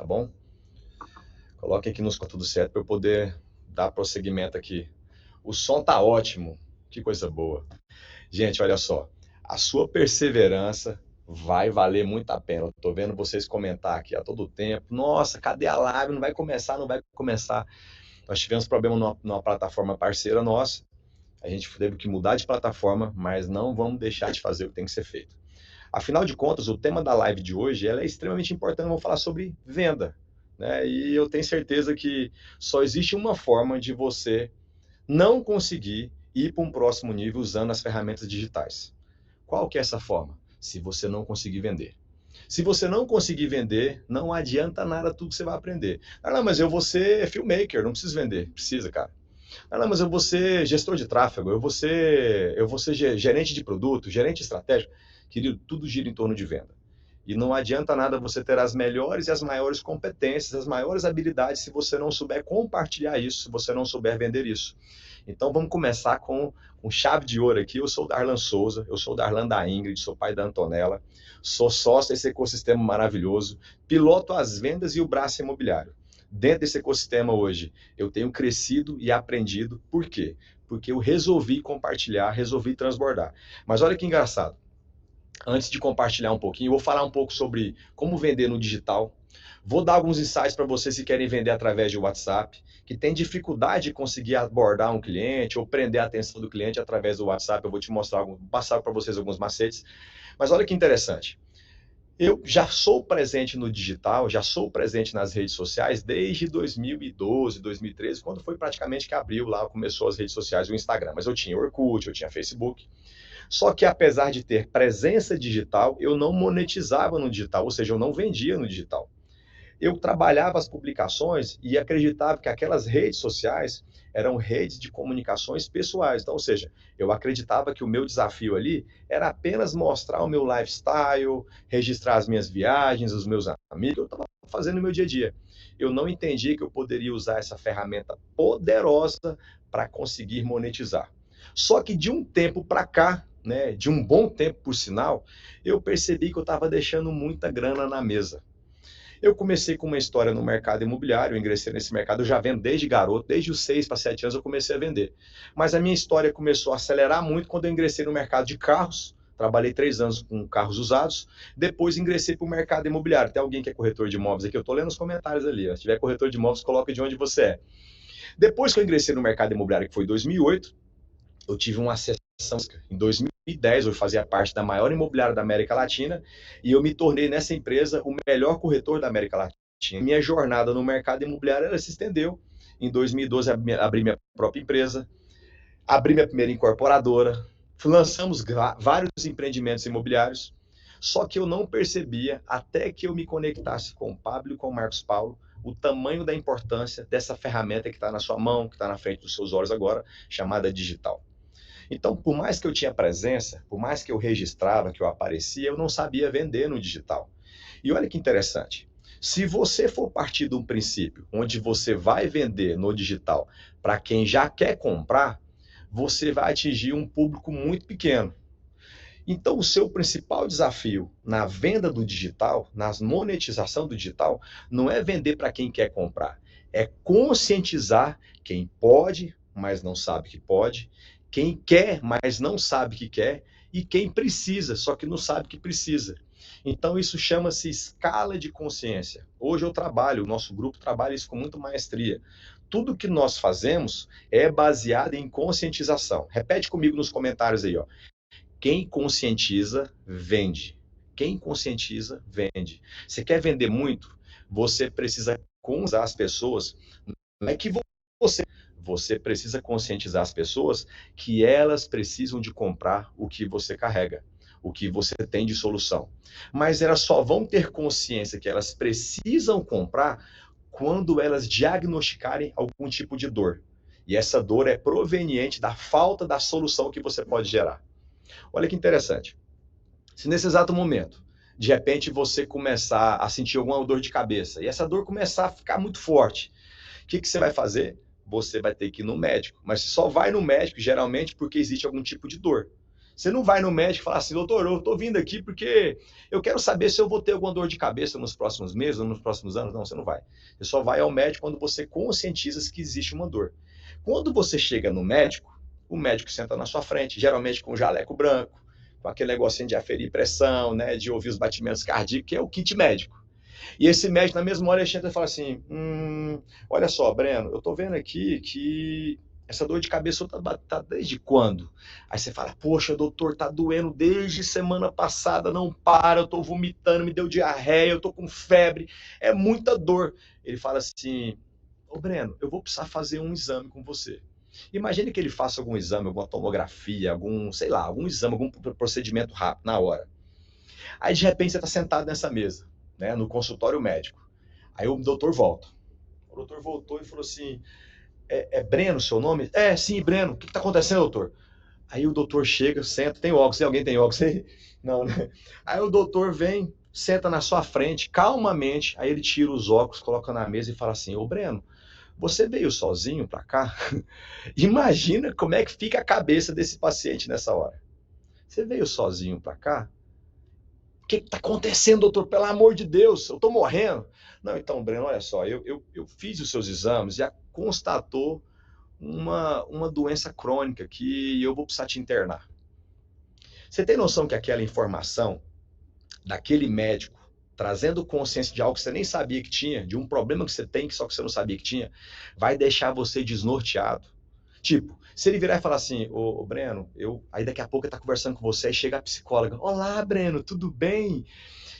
tá bom? Coloquem aqui nos tudo certo para eu poder dar prosseguimento aqui. O som tá ótimo, que coisa boa. Gente, olha só, a sua perseverança vai valer muito a pena. Eu tô vendo vocês comentar aqui a todo tempo. Nossa, cadê a live? Não vai começar, não vai começar. Nós tivemos problema numa plataforma parceira nossa. A gente teve que mudar de plataforma, mas não vamos deixar de fazer o que tem que ser feito. Afinal de contas, o tema da live de hoje ela é extremamente importante. Vamos falar sobre venda, né? E eu tenho certeza que só existe uma forma de você não conseguir ir para um próximo nível usando as ferramentas digitais. Qual que é essa forma? Se você não conseguir vender. Se você não conseguir vender, não adianta nada tudo que você vai aprender. Ah, não, mas eu vou ser filmmaker, não preciso vender. Precisa, cara. Ah, não, mas eu vou ser gestor de tráfego, eu vou ser gerente de produto, gerente estratégico. Querido, tudo gira em torno de venda. E não adianta nada você ter as melhores e as maiores competências, as maiores habilidades, se você não souber compartilhar isso, se você não souber vender isso. Então vamos começar com chave de ouro aqui. Eu sou o Darlan Souza, eu sou o Darlan da Ingrid, sou pai da Antonella, sou sócio desse ecossistema maravilhoso, piloto as vendas e o braço imobiliário. Dentro desse ecossistema hoje, eu tenho crescido e aprendido. Por quê? Porque eu resolvi compartilhar, resolvi transbordar. Mas olha que engraçado. Antes de compartilhar um pouquinho, eu vou falar um pouco sobre como vender no digital. Vou dar alguns insights para vocês que querem vender através de WhatsApp, que tem dificuldade de conseguir abordar um cliente ou prender a atenção do cliente através do WhatsApp. Eu vou te mostrar, passar para vocês alguns macetes. Mas olha que interessante. Eu já sou presente no digital, já sou presente nas redes sociais desde 2012, 2013, quando foi praticamente que abriu lá, começou as redes sociais, o Instagram. Mas eu tinha Orkut, eu tinha Facebook. Só que apesar de ter presença digital, eu não monetizava no digital, ou seja, eu não vendia no digital. Eu trabalhava as publicações e acreditava que aquelas redes sociais eram redes de comunicações pessoais. Então, ou seja, eu acreditava que o meu desafio ali era apenas mostrar o meu lifestyle, registrar as minhas viagens, os meus amigos, eu estava fazendo no meu dia a dia. Eu não entendia que eu poderia usar essa ferramenta poderosa para conseguir monetizar. Só que de um tempo para cá, né, de um bom tempo por sinal, eu percebi que eu estava deixando muita grana na mesa. Eu comecei com uma história no mercado imobiliário, eu ingressei nesse mercado, eu já vendo desde garoto, desde os 6 para 7 anos eu comecei a vender. Mas a minha história começou a acelerar muito quando eu ingressei no mercado de carros, trabalhei 3 anos com carros usados, depois ingressei para o mercado imobiliário. Tem alguém que é corretor de imóveis aqui? Eu estou lendo os comentários ali. Se tiver corretor de imóveis, coloca de onde você é. Depois que eu ingressei no mercado imobiliário, que foi em 2008, eu tive uma acessão. Em 2010, eu fazia parte da maior imobiliária da América Latina e eu me tornei nessa empresa o melhor corretor da América Latina. Minha jornada no mercado imobiliário ela se estendeu. Em 2012, abri minha própria empresa, abri minha primeira incorporadora, lançamos vários empreendimentos imobiliários, só que eu não percebia, até que eu me conectasse com o Pablo e com o Marcos Paulo, o tamanho da importância dessa ferramenta que está na sua mão, que está na frente dos seus olhos agora, chamada digital. Então, por mais que eu tinha presença, por mais que eu registrava, que eu aparecia, eu não sabia vender no digital. E olha que interessante. Se você for partir de um princípio onde você vai vender no digital para quem já quer comprar, você vai atingir um público muito pequeno. Então, o seu principal desafio na venda do digital, na monetização do digital, não é vender para quem quer comprar, é conscientizar quem pode, mas não sabe que pode, quem quer, mas não sabe que quer, e quem precisa, só que não sabe que precisa. Então, isso chama-se escala de consciência. Hoje eu trabalho, o nosso grupo trabalha isso com muita maestria. Tudo que nós fazemos é baseado em conscientização. Repete comigo nos comentários aí, ó. Quem conscientiza, vende. Quem conscientiza, vende. Você quer vender muito? Você precisa conscientizar as pessoas. Não é que você precisa conscientizar as pessoas que elas precisam de comprar o que você carrega, o que você tem de solução. Mas elas só vão ter consciência que elas precisam comprar quando elas diagnosticarem algum tipo de dor. E essa dor é proveniente da falta da solução que você pode gerar. Olha que interessante. Se nesse exato momento, de repente, você começar a sentir alguma dor de cabeça e essa dor começar a ficar muito forte, o que você vai fazer? Você vai ter que ir no médico. Mas você só vai no médico, geralmente, porque existe algum tipo de dor. Você não vai no médico e fala assim, doutor, eu estou vindo aqui porque eu quero saber se eu vou ter alguma dor de cabeça nos próximos meses ou nos próximos anos. Não, você não vai. Você só vai ao médico quando você conscientiza que existe uma dor. Quando você chega no médico, o médico senta na sua frente, geralmente com um jaleco branco, com aquele negocinho de aferir pressão, né, de ouvir os batimentos cardíacos, que é o kit médico. E esse médico, na mesma hora, ele chega e fala assim: olha só, Breno, eu tô vendo aqui que essa dor de cabeça tá desde quando? Aí você fala: poxa, doutor, tá doendo desde semana passada, não para, eu tô vomitando, me deu diarreia, eu tô com febre, é muita dor. Ele fala assim: ô Breno, eu vou precisar fazer um exame com você. Imagine que ele faça algum exame, alguma tomografia, algum, sei lá, algum exame, algum procedimento rápido na hora. Aí de repente você está sentado nessa mesa, né, no consultório médico. Aí o doutor volta. O doutor voltou e falou assim: é Breno o seu nome? É, sim, Breno. O que está acontecendo, doutor? Aí o doutor chega, senta, tem óculos, alguém tem óculos aí? Não, né? Aí o doutor vem, senta na sua frente, calmamente, aí ele tira os óculos, coloca na mesa e fala assim: ô Breno, você veio sozinho para cá? Imagina como é que fica a cabeça desse paciente nessa hora. Você veio sozinho para cá? O que está acontecendo, doutor? Pelo amor de Deus, eu estou morrendo. Não, então, Breno, olha só, eu fiz os seus exames e constatou uma doença crônica que eu vou precisar te internar. Você tem noção que aquela informação daquele médico trazendo consciência de algo que você nem sabia que tinha, de um problema que você tem, só que você não sabia que tinha, vai deixar você desnorteado? Tipo, se ele virar e falar assim, ô Breno, aí daqui a pouco ele tá conversando com você, aí chega a psicóloga, olá, Breno, tudo bem?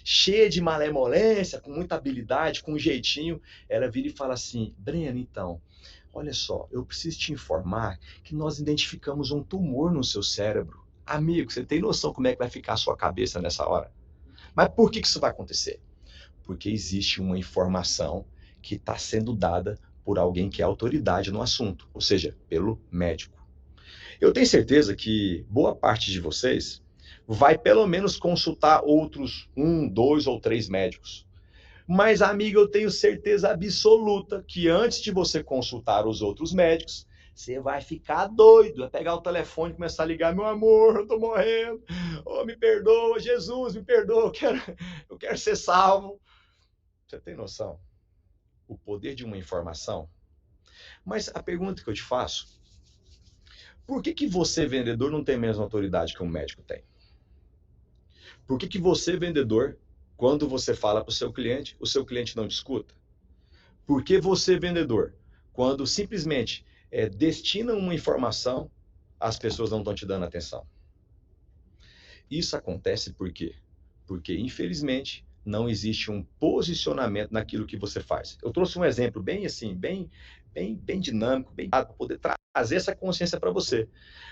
Cheia de malemolência, com muita habilidade, com um jeitinho, ela vira e fala assim, Breno, então, olha só, eu preciso te informar que nós identificamos um tumor no seu cérebro. Amigo, você tem noção como é que vai ficar a sua cabeça nessa hora? Mas por que isso vai acontecer? Porque existe uma informação que está sendo dada por alguém que é autoridade no assunto, ou seja, pelo médico. Eu tenho certeza que boa parte de vocês vai pelo menos consultar outros 2 ou 3 médicos. Mas, amigo, eu tenho certeza absoluta que antes de você consultar os outros médicos, você vai ficar doido, vai pegar o telefone e começar a ligar, meu amor, eu tô morrendo, oh, me perdoa, Jesus, me perdoa, eu quero ser salvo. Você tem noção? O poder de uma informação? Mas a pergunta que eu te faço, por que você, vendedor, não tem a mesma autoridade que um médico tem? Por que você, vendedor, quando você fala para o seu cliente não te escuta? Por que você, vendedor, quando simplesmente destina uma informação, as pessoas não estão te dando atenção? Isso acontece por quê? Porque, infelizmente, não existe um posicionamento naquilo que você faz. Eu trouxe um exemplo bem assim, bem dinâmico, bem para poder trazer essa consciência para você.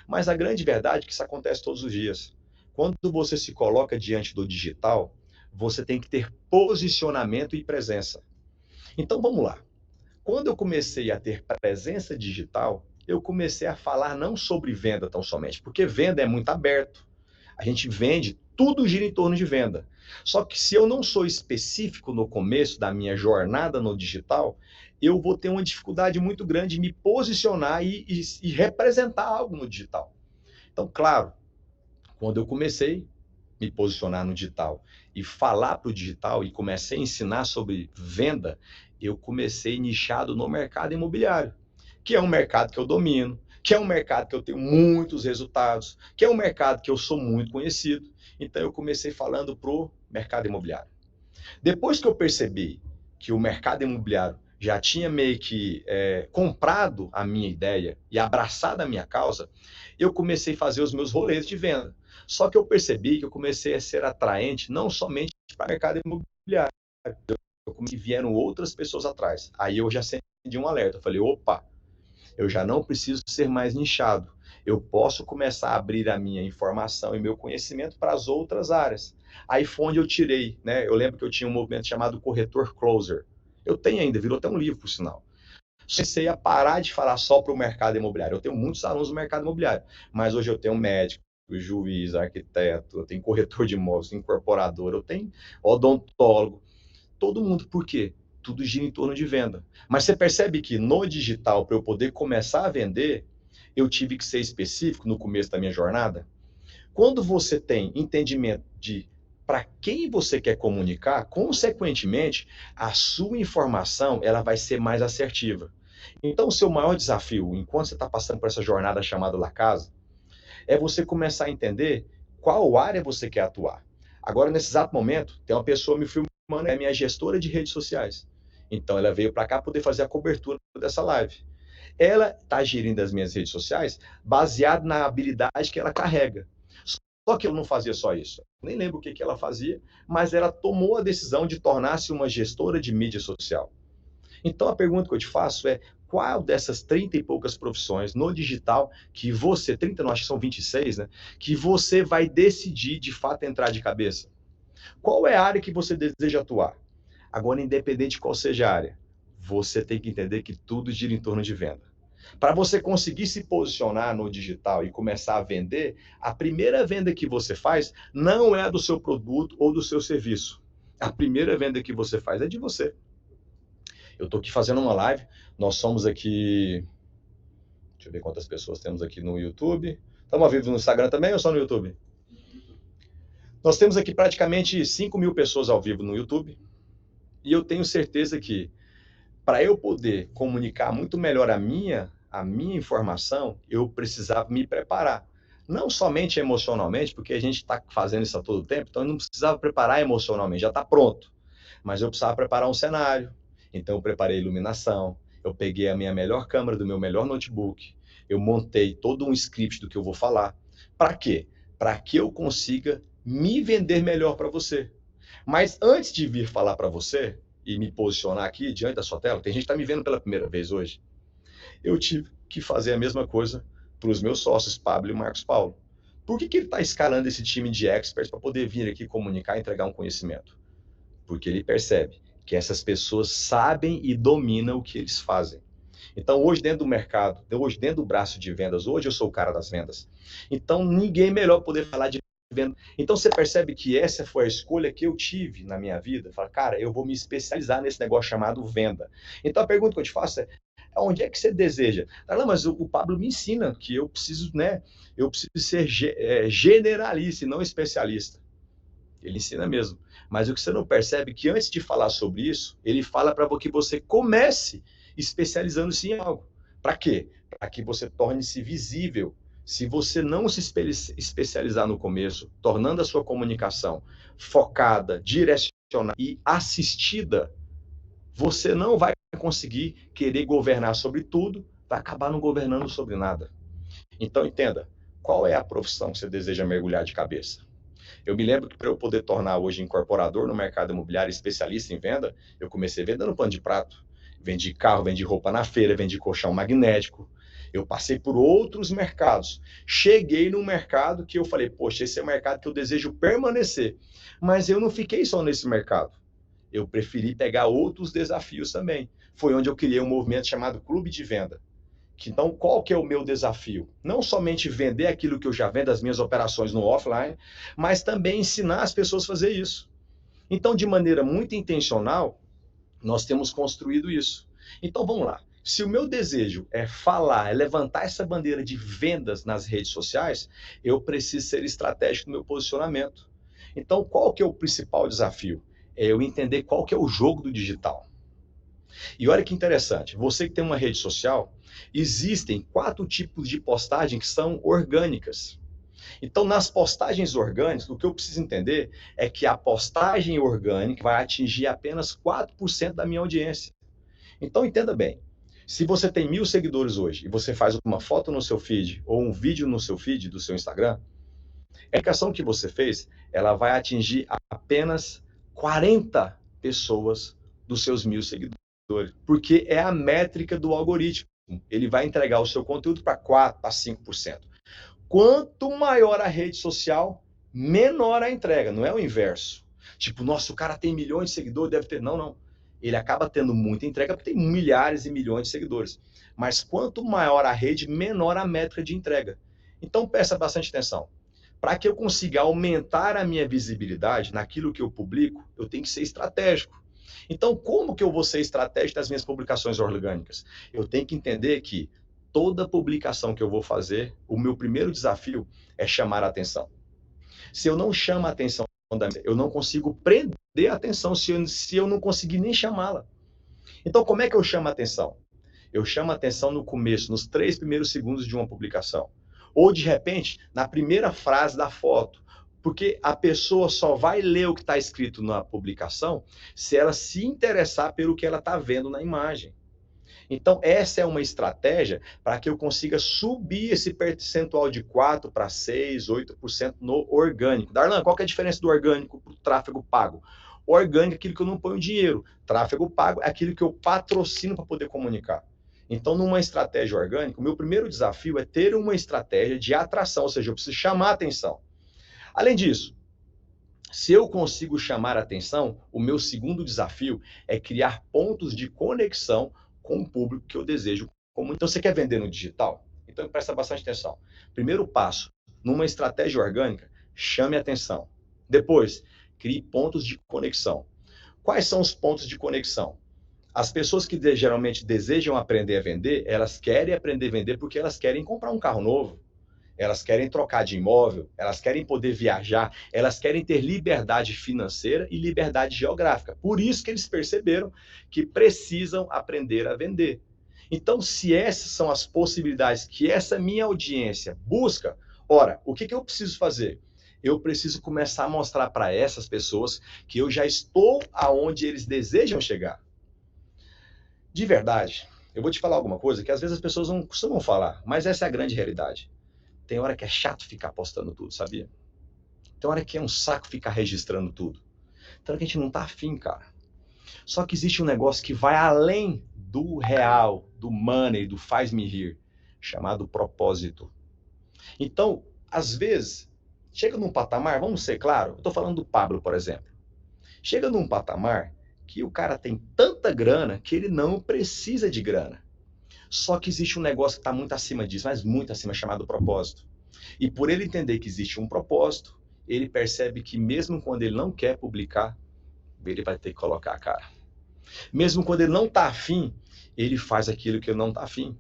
Mas a grande verdade é que isso acontece todos os dias. Quando você se coloca diante do digital, você tem que ter posicionamento e presença. Então vamos lá. Quando eu comecei a ter presença digital, eu comecei a falar não sobre venda tão somente, porque venda é muito aberto. A gente vende, tudo gira em torno de venda. Só que se eu não sou específico no começo da minha jornada no digital, eu vou ter uma dificuldade muito grande em me posicionar e representar algo no digital. Então, claro, quando eu comecei a me posicionar no digital e falar para o digital e comecei a ensinar sobre venda, eu comecei nichado no mercado imobiliário, que é um mercado que eu domino, que é um mercado que eu tenho muitos resultados, que é um mercado que eu sou muito conhecido. Então eu comecei falando para o mercado imobiliário. Depois que eu percebi que o mercado imobiliário já tinha meio que comprado a minha ideia e abraçado a minha causa, eu comecei a fazer os meus rolês de venda. Só que eu percebi que eu comecei a ser atraente não somente para o mercado imobiliário, eu comecei, vieram outras pessoas atrás. Aí eu já acendi um alerta, eu falei, opa, eu já não preciso ser mais nichado. Eu posso começar a abrir a minha informação e meu conhecimento para as outras áreas. Aí foi onde eu tirei, né? Eu lembro que eu tinha um movimento chamado Corretor Closer. Eu tenho ainda, virou até um livro, por sinal. Comecei a parar de falar só para o mercado imobiliário. Eu tenho muitos alunos no mercado imobiliário, mas hoje eu tenho médico, juiz, arquiteto, eu tenho corretor de imóveis, incorporador, eu tenho odontólogo, todo mundo. Por quê? Tudo gira em torno de venda. Mas você percebe que no digital, para eu poder começar a vender, eu tive que ser específico no começo da minha jornada? Quando você tem entendimento de para quem você quer comunicar, consequentemente, a sua informação ela vai ser mais assertiva. Então, o seu maior desafio, enquanto você está passando por essa jornada chamada La Casa, é você começar a entender qual área você quer atuar. Agora, nesse exato momento, tem uma pessoa me filmando, é minha gestora de redes sociais. Então, ela veio para cá poder fazer a cobertura dessa live. Ela está gerindo as minhas redes sociais baseado na habilidade que ela carrega. Só que eu não fazia só isso. Nem lembro o que ela fazia, mas ela tomou a decisão de tornar-se uma gestora de mídia social. Então, a pergunta que eu te faço é, qual dessas 30 e poucas profissões no digital que você, 30 não, acho que são 26, né? Que você vai decidir, de fato, entrar de cabeça? Qual é a área que você deseja atuar? Agora, independente de qual seja a área, você tem que entender que tudo gira em torno de venda. Para você conseguir se posicionar no digital e começar a vender, a primeira venda que você faz não é a do seu produto ou do seu serviço. A primeira venda que você faz é de você. Eu estou aqui fazendo uma live, nós somos aqui, deixa eu ver quantas pessoas temos aqui no YouTube. Estamos ao vivo no Instagram também ou só no YouTube? Nós temos aqui praticamente 5 mil pessoas ao vivo no YouTube. E eu tenho certeza que, para eu poder comunicar muito melhor a minha informação, eu precisava me preparar. Não somente emocionalmente, porque a gente está fazendo isso a todo tempo, então eu não precisava preparar emocionalmente, já está pronto. Mas eu precisava preparar um cenário. Então eu preparei iluminação, eu peguei a minha melhor câmera do meu melhor notebook, eu montei todo um script do que eu vou falar. Para quê? Para que eu consiga me vender melhor para você. Mas antes de vir falar para você e me posicionar aqui diante da sua tela, tem gente que está me vendo pela primeira vez hoje, eu tive que fazer a mesma coisa para os meus sócios, Pablo e Marcos Paulo. Por que ele está escalando esse time de experts para poder vir aqui comunicar e entregar um conhecimento? Porque ele percebe que essas pessoas sabem e dominam o que eles fazem. Então, hoje dentro do mercado, hoje dentro do braço de vendas, hoje eu sou o cara das vendas. Então, ninguém melhor poder falar de venda. Então, você percebe que essa foi a escolha que eu tive na minha vida. Fala, cara, eu vou me especializar nesse negócio chamado venda. Então, a pergunta que eu te faço é, onde é que você deseja? Não, mas o Pablo me ensina que eu preciso, né? Eu preciso ser generalista e não especialista. Ele ensina mesmo. Mas o que você não percebe é que antes de falar sobre isso, ele fala para que você comece especializando-se em algo. Para quê? Para que você torne-se visível. Se você não se especializar no começo, tornando a sua comunicação focada, direcionada e assistida, você não vai conseguir querer governar sobre tudo, vai acabar não governando sobre nada. Então, entenda, qual é a profissão que você deseja mergulhar de cabeça? Eu me lembro que para eu poder tornar hoje incorporador no mercado imobiliário, especialista em venda, eu comecei vendendo pano de prato. Vendi carro, vendi roupa na feira, vendi colchão magnético. Eu passei por outros mercados. Cheguei num mercado que eu falei, poxa, esse é o mercado que eu desejo permanecer. Mas eu não fiquei só nesse mercado. Eu preferi pegar outros desafios também. Foi onde eu criei um movimento chamado Clube de Venda. Então, qual que é o meu desafio? Não somente vender aquilo que eu já vendo, as minhas operações no offline, mas também ensinar as pessoas a fazer isso. Então, de maneira muito intencional, nós temos construído isso. Então, vamos lá. Se o meu desejo é falar, é levantar essa bandeira de vendas nas redes sociais, eu preciso ser estratégico no meu posicionamento. Então, qual que é o principal desafio? É eu entender qual que é o jogo do digital. E olha que interessante, você que tem uma rede social, existem 4 tipos de postagem que são orgânicas. Então, nas postagens orgânicas, o que eu preciso entender é que a postagem orgânica vai atingir apenas 4% da minha audiência. Então, entenda bem, se você tem 1.000 seguidores hoje e você faz uma foto no seu feed ou um vídeo no seu feed do seu Instagram, a indicação que você fez, ela vai atingir apenas 40 pessoas dos seus 1.000 seguidores. Porque é a métrica do algoritmo. Ele vai entregar o seu conteúdo para 4%, para 5%. Quanto maior a rede social, menor a entrega. Não é o inverso. Tipo, nossa, o cara tem milhões de seguidores, deve ter... Não, não. Ele acaba tendo muita entrega porque tem milhares e milhões de seguidores. Mas quanto maior a rede, menor a métrica de entrega. Então, presta bastante atenção. Para que eu consiga aumentar a minha visibilidade naquilo que eu publico, eu tenho que ser estratégico. Então, como que eu vou ser estratégico das minhas publicações orgânicas? Eu tenho que entender que toda publicação que eu vou fazer, o meu primeiro desafio é chamar a atenção. Se eu não chamo a atenção eu não consigo prender a atenção se eu não conseguir nem chamá-la. Então, como é que eu chamo a atenção? Eu chamo a atenção no começo, nos 3 primeiros segundos de uma publicação. Ou, de repente, na primeira frase da foto. Porque a pessoa só vai ler o que está escrito na publicação se ela se interessar pelo que ela está vendo na imagem. Então, essa é uma estratégia para que eu consiga subir esse percentual de 4 para 6, 8% no orgânico. Darlan, qual que é a diferença do orgânico para o tráfego pago? O orgânico é aquilo que eu não ponho dinheiro. Tráfego pago é aquilo que eu patrocino para poder comunicar. Então, numa estratégia orgânica, o meu primeiro desafio é ter uma estratégia de atração, ou seja, eu preciso chamar a atenção. Além disso, se eu consigo chamar a atenção, o meu segundo desafio é criar pontos de conexão com o público que eu desejo. Então, você quer vender no digital? Então, presta bastante atenção. Primeiro passo, numa estratégia orgânica, chame a atenção. Depois, crie pontos de conexão. Quais são os pontos de conexão? As pessoas que geralmente desejam aprender a vender, elas querem aprender a vender porque elas querem comprar um carro novo. Elas querem trocar de imóvel, elas querem poder viajar, elas querem ter liberdade financeira e liberdade geográfica. Por isso que eles perceberam que precisam aprender a vender. Então, se essas são as possibilidades que essa minha audiência busca, ora, o que eu preciso fazer? Eu preciso começar a mostrar para essas pessoas que eu já estou aonde eles desejam chegar. De verdade, eu vou te falar alguma coisa que às vezes as pessoas não costumam falar, mas essa é a grande realidade. Tem hora que é chato ficar postando tudo, sabia? Tem hora que é um saco ficar registrando tudo. Tem hora que a gente não tá afim, cara. Só que existe um negócio que vai além do real, do money, do faz-me rir, chamado propósito. Então, às vezes, chega num patamar, vamos ser claro, eu tô falando do Pablo, por exemplo. Chega num patamar que o cara tem tanta grana que ele não precisa de grana. Só que existe um negócio que está muito acima disso, mas muito acima, chamado propósito. E por ele entender que existe um propósito, ele percebe que mesmo quando ele não quer publicar, ele vai ter que colocar a cara. Mesmo quando ele não está afim, ele faz aquilo que ele não está afim.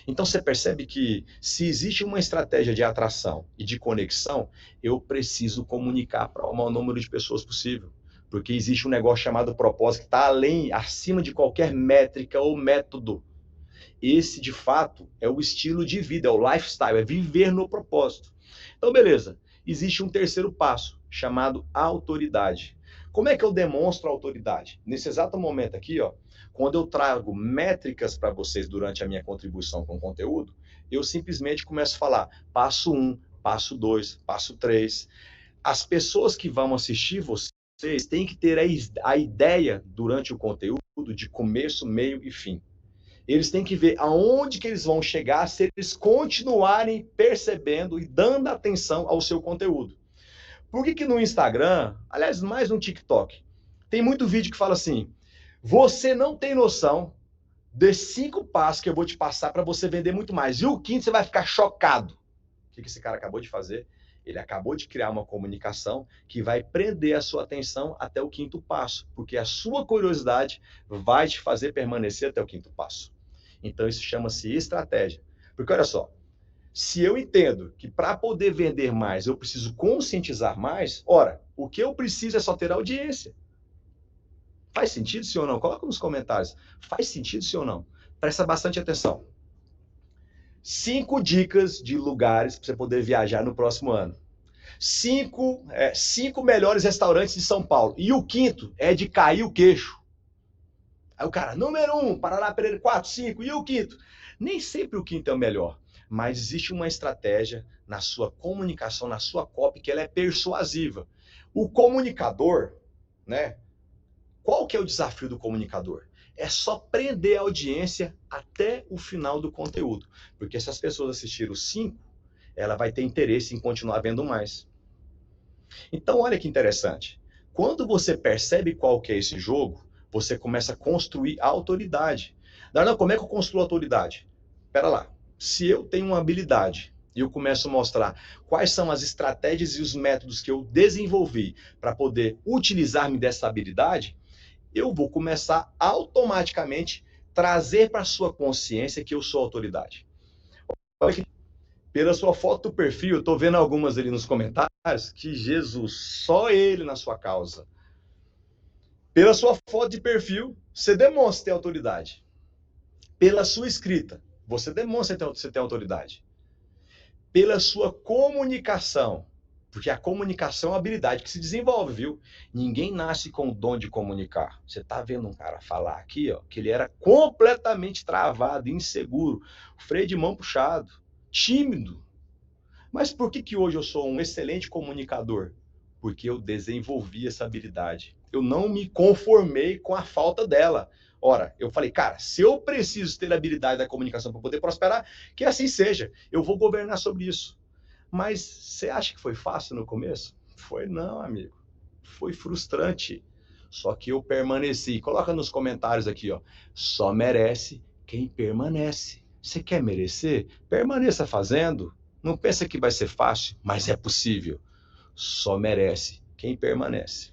Então você percebe que se existe uma estratégia de atração e de conexão, eu preciso comunicar para o maior número de pessoas possível. Porque existe um negócio chamado propósito que está além, acima de qualquer métrica ou método. Esse, de fato, é o estilo de vida, é o lifestyle, é viver no propósito. Então, beleza. Existe um terceiro passo, chamado autoridade. Como é que eu demonstro autoridade? Nesse exato momento aqui, ó, quando eu trago métricas para vocês durante a minha contribuição com o conteúdo, eu simplesmente começo a falar passo 1, passo 2, passo 3. As pessoas que vão assistir vocês têm que ter a ideia durante o conteúdo de começo, meio e fim. Eles têm que ver aonde que eles vão chegar se eles continuarem percebendo e dando atenção ao seu conteúdo. Por que no Instagram, aliás, mais no TikTok, tem muito vídeo que fala assim, você não tem noção de 5 passos que eu vou te passar para você vender muito mais. E o quinto, você vai ficar chocado. O que esse cara acabou de fazer? Ele acabou de criar uma comunicação que vai prender a sua atenção até o quinto passo, porque a sua curiosidade vai te fazer permanecer até o quinto passo. Então, isso chama-se estratégia. Porque, olha só, se eu entendo que para poder vender mais, eu preciso conscientizar mais, ora, o que eu preciso é só ter audiência. Faz sentido, sim ou não? Coloca nos comentários. Faz sentido, sim ou não? Presta bastante atenção. 5 dicas de lugares para você poder viajar no próximo ano. 5 melhores restaurantes de São Paulo. E o quinto é de cair o queixo. Aí o cara, número 1, Paraná Pereira, 4, 5, e o quinto? Nem sempre o quinto é o melhor, mas existe uma estratégia na sua comunicação, na sua copy, que ela é persuasiva. O comunicador, né? Qual que é o desafio do comunicador? É só prender a audiência até o final do conteúdo. Porque se as pessoas assistirem os 5, ela vai ter interesse em continuar vendo mais. Então, olha que interessante. Quando você percebe qual que é esse jogo, você começa a construir a autoridade. Darlan, como é que eu construo a autoridade? Espera lá. Se eu tenho uma habilidade e eu começo a mostrar quais são as estratégias e os métodos que eu desenvolvi para poder utilizar-me dessa habilidade, eu vou começar automaticamente trazer para a sua consciência que eu sou autoridade. Olha que Pela sua foto do perfil, eu tô vendo algumas ali nos comentários, que Jesus, só ele na sua causa. Pela sua foto de perfil, você demonstra ter autoridade. Pela sua escrita, você demonstra que você tem autoridade. Pela sua comunicação, porque a comunicação é uma habilidade que se desenvolve, viu? Ninguém nasce com o dom de comunicar. Você tá vendo um cara falar aqui, ó, que ele era completamente travado, inseguro, freio de mão puxado, tímido. Mas por que hoje eu sou um excelente comunicador? Porque eu desenvolvi essa habilidade. Eu não me conformei com a falta dela. Ora, eu falei, cara, se eu preciso ter a habilidade da comunicação para poder prosperar, que assim seja. Eu vou governar sobre isso. Mas você acha que foi fácil no começo? Foi não, amigo. Foi frustrante. Só que eu permaneci. Coloca nos comentários aqui, ó. Só merece quem permanece. Você quer merecer? Permaneça fazendo. Não pensa que vai ser fácil, mas é possível. Só merece quem permanece.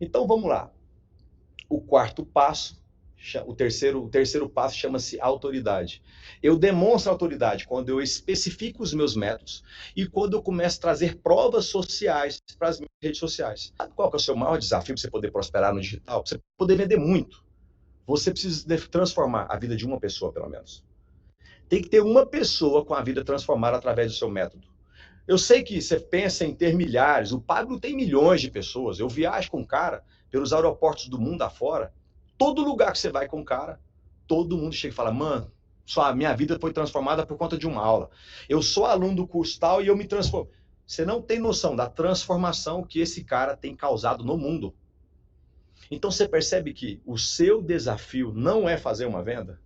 Então vamos lá. O quarto passo, o terceiro passo chama-se autoridade. Eu demonstro autoridade quando eu especifico os meus métodos e quando eu começo a trazer provas sociais para as minhas redes sociais. Sabe qual que é o seu maior desafio para você poder prosperar no digital? Para você poder vender muito. Você precisa transformar a vida de uma pessoa, pelo menos. Tem que ter uma pessoa com a vida transformada através do seu método. Eu sei que você pensa em ter milhares, o Pablo tem milhões de pessoas. Eu viajo com o cara pelos aeroportos do mundo afora. Todo lugar que você vai com o cara, todo mundo chega e fala, mano, minha vida foi transformada por conta de uma aula. Eu sou aluno do curso tal e eu me transformo. Você não tem noção da transformação que esse cara tem causado no mundo. Então você percebe que o seu desafio não é fazer uma venda?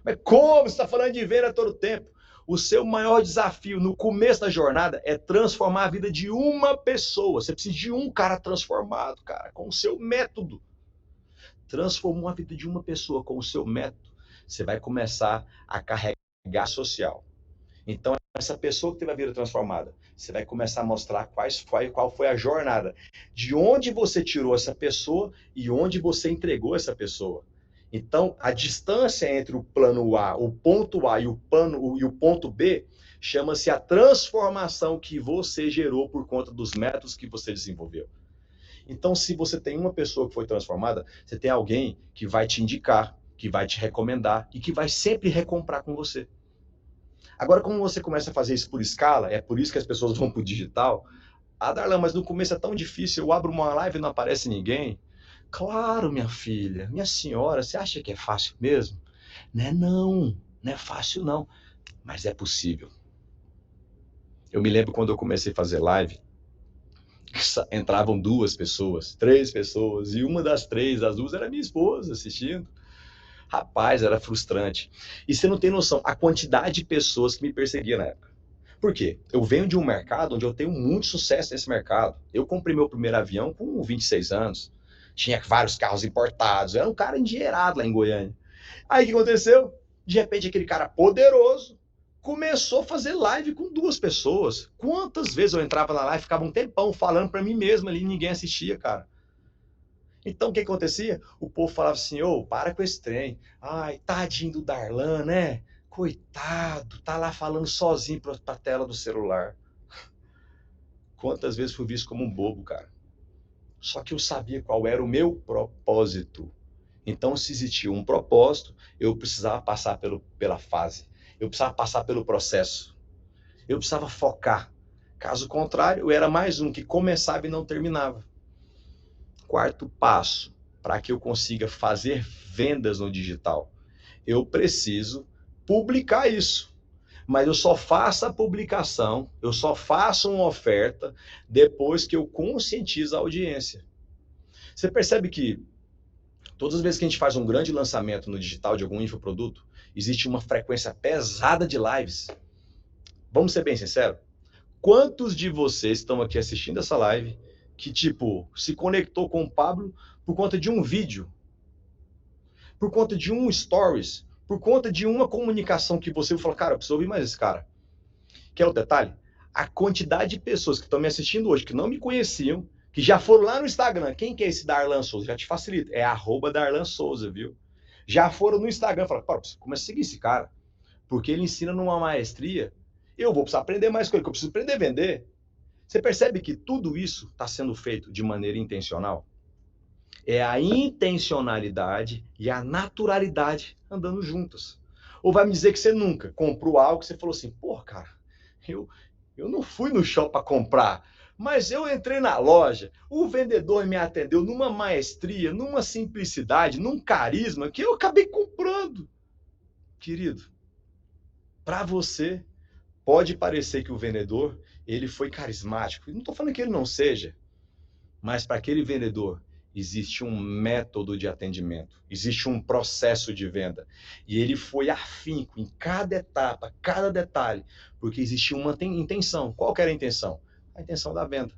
Mas como você está falando de venda todo o tempo? O seu maior desafio no começo da jornada é transformar a vida de uma pessoa. Você precisa de um cara transformado, cara, com o seu método. Transformou a vida de uma pessoa com o seu método, você vai começar a carregar social. Então, essa pessoa que teve a vida transformada, você vai começar a mostrar qual foi a jornada, de onde você tirou essa pessoa e onde você entregou essa pessoa. Então, a distância entre o plano A, o ponto A e o ponto B, chama-se a transformação que você gerou por conta dos métodos que você desenvolveu. Então, se você tem uma pessoa que foi transformada, você tem alguém que vai te indicar, que vai te recomendar e que vai sempre recomprar com você. Agora, como você começa a fazer isso por escala, é por isso que as pessoas vão para o digital. Ah, Darlan, mas no começo é tão difícil, eu abro uma live e não aparece ninguém. Claro, minha filha, minha senhora, você acha que é fácil mesmo? Não é fácil não, mas é possível. Eu me lembro quando eu comecei a fazer live, entravam 2 pessoas, 3 pessoas, e uma das 3, das 2 era minha esposa assistindo. Rapaz, era frustrante. E você não tem noção a quantidade de pessoas que me perseguiam na época. Por quê? Eu venho de um mercado onde eu tenho muito sucesso nesse mercado. Eu comprei meu primeiro avião com 26 anos. Tinha vários carros importados. Eu era um cara endinheirado lá em Goiânia. Aí o que aconteceu? De repente, aquele cara poderoso começou a fazer live com 2 pessoas. Quantas vezes eu entrava na live e ficava um tempão falando para mim mesmo ali e ninguém assistia, cara. Então, o que acontecia? O povo falava assim, para com esse trem. Ai, tadinho do Darlan, né? Coitado, tá lá falando sozinho pra tela do celular. Quantas vezes fui visto como um bobo, cara. Só que eu sabia qual era o meu propósito. Então, se existia um propósito, eu precisava passar pela fase. Eu precisava passar pelo processo. Eu precisava focar. Caso contrário, eu era mais um que começava e não terminava. Quarto passo, para que eu consiga fazer vendas no digital, eu preciso publicar isso. Mas eu só faço a publicação, eu só faço uma oferta depois que eu conscientizo a audiência. Você percebe que todas as vezes que a gente faz um grande lançamento no digital de algum infoproduto, existe uma frequência pesada de lives. Vamos ser bem sinceros? Quantos de vocês estão aqui assistindo essa live que, se conectou com o Pablo por conta de um vídeo, por conta de um stories, por conta de uma comunicação que você falou, cara, eu preciso ouvir mais esse cara. Quer o detalhe? A quantidade de pessoas que estão me assistindo hoje, que não me conheciam, que já foram lá no Instagram. Quem que é esse Darlan Souza? Já te facilita. É @Darlan Souza, viu? Já foram no Instagram e falaram, começa a seguir esse cara, porque ele ensina numa maestria Eu vou precisar aprender mais coisa, que eu preciso aprender a vender. Você percebe que tudo isso está sendo feito de maneira intencional? É a intencionalidade e a naturalidade andando juntas. Ou vai me dizer que você nunca comprou algo que você falou assim, pô, cara, eu, eu não fui no shopping para comprar, mas eu entrei na loja, o vendedor me atendeu numa maestria, numa simplicidade, num carisma que eu acabei comprando. Querido, para você, pode parecer que o vendedor ele foi carismático. Não estou falando que ele não seja, mas para aquele vendedor existe um método de atendimento, existe um processo de venda. E ele foi afinco em cada etapa, cada detalhe, porque existia uma intenção. Qual que era a intenção? A intenção da venda.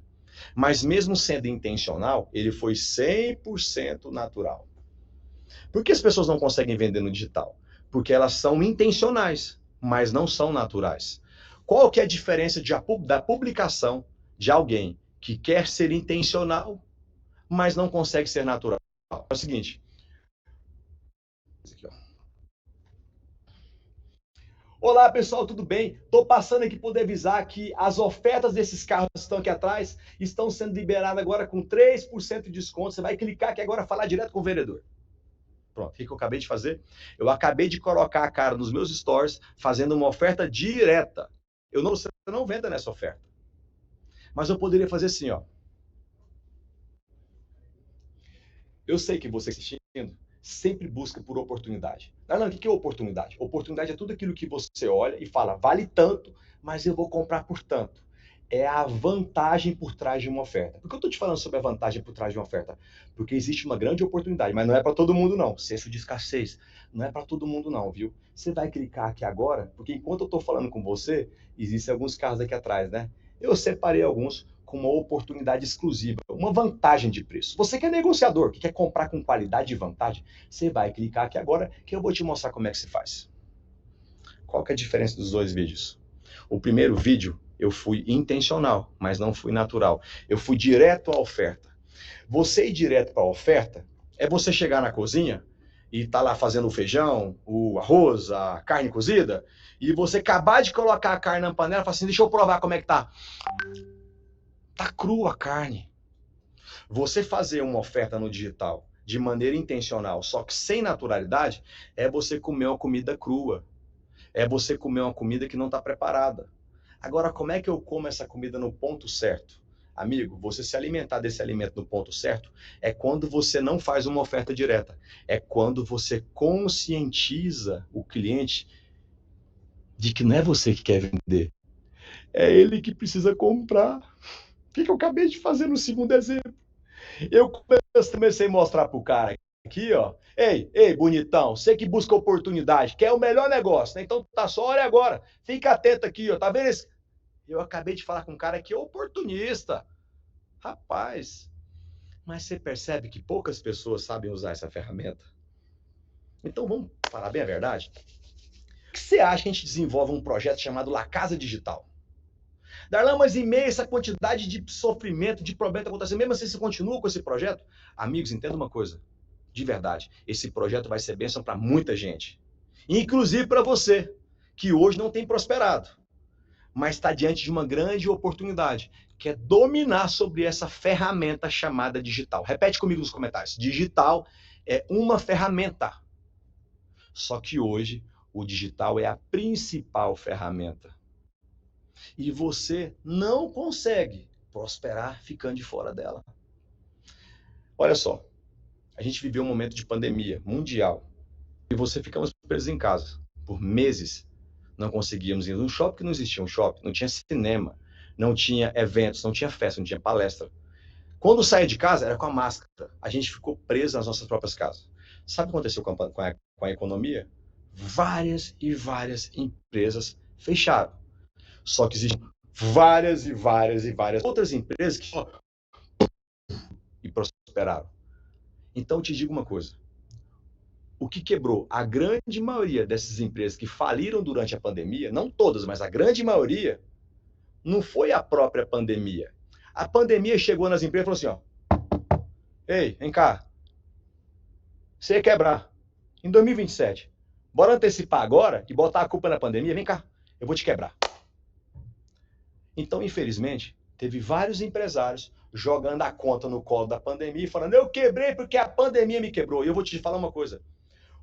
Mas mesmo sendo intencional, ele foi 100% natural. Por que as pessoas não conseguem vender no digital? Porque elas são intencionais, mas não são naturais. Qual que é a diferença da publicação de alguém que quer ser intencional, mas não consegue ser natural? É o seguinte. Olá, pessoal, tudo bem? Estou passando aqui para poder avisar que as ofertas desses carros que estão aqui atrás estão sendo liberadas agora com 3% de desconto. Você vai clicar aqui agora e falar direto com o vendedor. Pronto, o que eu acabei de fazer? Eu acabei de colocar a cara nos meus stories, fazendo uma oferta direta. Você não venda nessa oferta. Mas eu poderia fazer assim, ó. Eu sei que você assistindo sempre busca por oportunidade. Não, o que é oportunidade? Oportunidade é tudo aquilo que você olha e fala, vale tanto, mas eu vou comprar por tanto. É a vantagem por trás de uma oferta. Por que eu estou te falando sobre a vantagem por trás de uma oferta? Porque existe uma grande oportunidade, mas não é para todo mundo não. Senso de escassez. Não é para todo mundo não, viu? Você vai clicar aqui agora, porque enquanto eu estou falando com você, existem alguns carros aqui atrás, né? Eu separei alguns com uma oportunidade exclusiva, uma vantagem de preço. Você que é negociador, que quer comprar com qualidade e vantagem, você vai clicar aqui agora que eu vou te mostrar como é que se faz. Qual que é a diferença dos dois vídeos? O primeiro vídeo eu fui intencional, mas não fui natural. Eu fui direto à oferta. Você ir direto para a oferta é você chegar na cozinha e tá lá fazendo o feijão, o arroz, a carne cozida, e você acabar de colocar a carne na panela e falar assim, deixa eu provar como é que tá. Tá crua a carne. Você fazer uma oferta no digital de maneira intencional, só que sem naturalidade, é você comer uma comida crua. É você comer uma comida que não está preparada. Agora, como é que eu como essa comida no ponto certo? Amigo, você se alimentar desse alimento no ponto certo é quando você não faz uma oferta direta. É quando você conscientiza o cliente de que não é você que quer vender. É ele que precisa comprar. O que eu acabei de fazer no segundo exemplo? Eu comecei a mostrar pro cara aqui, ó. Ei, bonitão, você que busca oportunidade, quer o melhor negócio, né? Então tá só, olha agora. Fica atento aqui, ó. Tá vendo esse? Eu acabei de falar com um cara que é oportunista. Rapaz, mas você percebe que poucas pessoas sabem usar essa ferramenta? Então vamos falar bem a verdade? O que você acha que a gente desenvolve um projeto chamado La Casa Digital? Darlan, mas em meio a essa quantidade de sofrimento, de problema que está acontecendo, mesmo assim você continua com esse projeto? Amigos, entenda uma coisa, de verdade, esse projeto vai ser bênção para muita gente, inclusive para você, que hoje não tem prosperado, mas está diante de uma grande oportunidade, que é dominar sobre essa ferramenta chamada digital. Repete comigo nos comentários, digital é uma ferramenta, só que hoje o digital é a principal ferramenta. E você não consegue prosperar ficando de fora dela. Olha só, a gente viveu um momento de pandemia mundial e você ficamos presos em casa por meses. Não conseguíamos ir no shopping, porque não existia um shopping, não tinha cinema, não tinha eventos, não tinha festa, não tinha palestra. Quando saía de casa, era com a máscara. A gente ficou preso nas nossas próprias casas. Sabe o que aconteceu com a economia? Várias e várias empresas fecharam. Só que existem várias e várias e várias outras empresas que prosperaram. Então, eu te digo uma coisa. O que quebrou a grande maioria dessas empresas que faliram durante a pandemia, não todas, mas a grande maioria, não foi a própria pandemia. A pandemia chegou nas empresas e falou assim, ó, ei, vem cá, você ia quebrar em 2027. Bora antecipar agora e botar a culpa na pandemia? Vem cá, eu vou te quebrar. Então, infelizmente, teve vários empresários jogando a conta no colo da pandemia e falando: eu quebrei porque a pandemia me quebrou. E eu vou te falar uma coisa: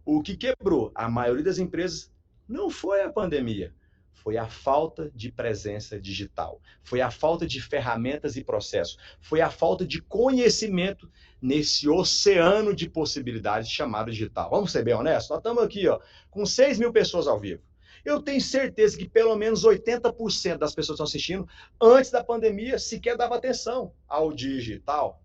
o que quebrou a maioria das empresas não foi a pandemia, foi a falta de presença digital, foi a falta de ferramentas e processos, foi a falta de conhecimento nesse oceano de possibilidades chamado digital. Vamos ser bem honestos? Nós estamos aqui com 6 mil pessoas ao vivo. Eu tenho certeza que pelo menos 80% das pessoas que estão assistindo, antes da pandemia, sequer davam atenção ao digital.